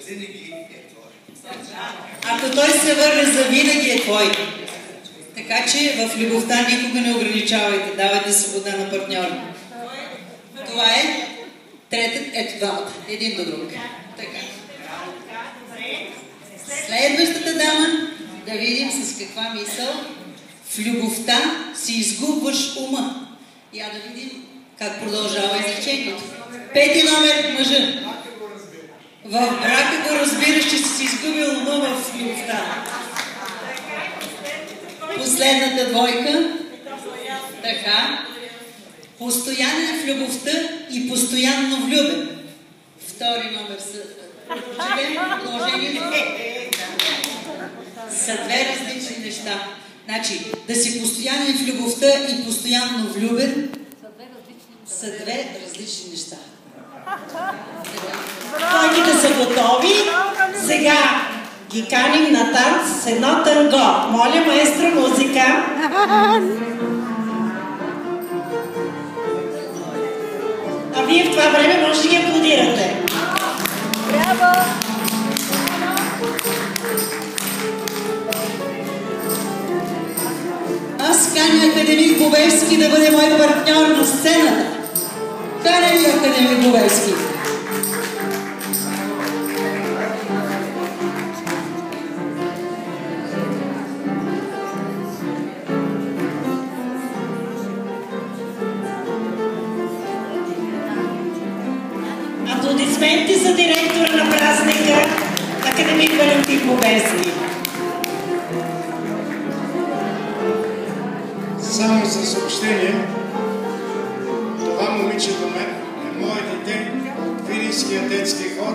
Завинаги е твой. Ако той се върне, завинаги е твой. Така че в любовта никога не ограничавайте. Давайте свобода на партньора. Това е третът, ето двамата. Един до друг. Така. Следващата дама, да видим с каква мисъл. В любовта си изгубваш ума. Я да видим как продължава изречението. Пети номер, мъжа. В брака го разбираш, че си изгубил ума в любовта. Последната двойка. Така. Постоянен в любовта и постоянно влюбен. Втори номер са... Продължението са две различни неща. Значи, да си постоянен в любовта и постоянно влюбен са две различни неща. Двойките са готови. Сега ги каним на танц с едно танго. Моля, маестро, музика. А вие в това време може да ги аплодирате. Браво! Аз каня академик Бобевски да бъде мой партньор на сцената. Каня ли академик Бобевски? Аплодисменти за директора на празника, академик Валентин Бобевски. Само за съобщение, това момиче до мен е мое дете от Вилийския детски хор,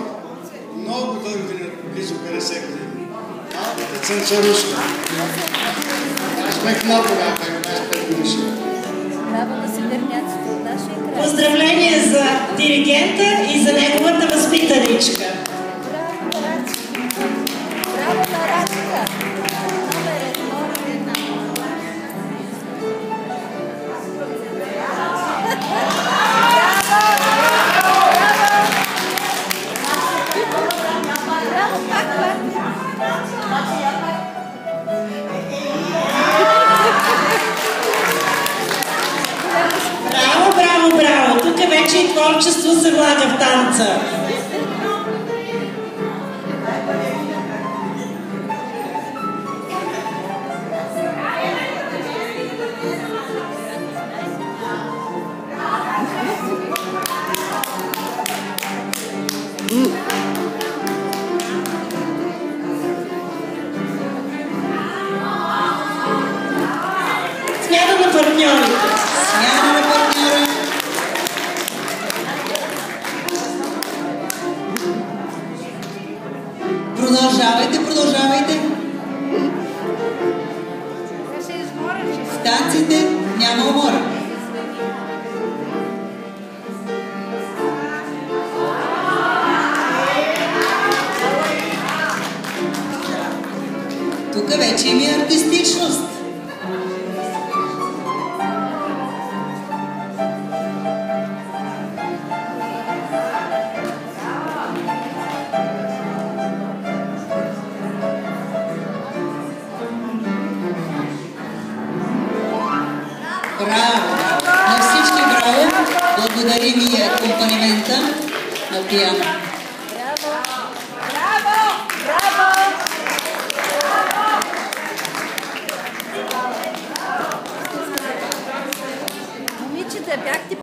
много дълги, близо 50 години. Малката Цънцарушка. Аз бях много рад, ако аз прегрешил. Браво на Северняците от нашия край. Поздравление за диригента и за неговата възпитаничка. Браво на Рачка. Браво на Рачка. Номер едно. Браво, браво, браво! Тук вече и творчество се влага в танца. Смяна на партньорите. Смяна на партньора. Продължавайте, продължавайте. В танците няма умора. Тук вече има артистичност. Браво! На всички браво! Благодарим и акомпанимента на пиано. Браво! Браво! Браво! Момичета, бяхте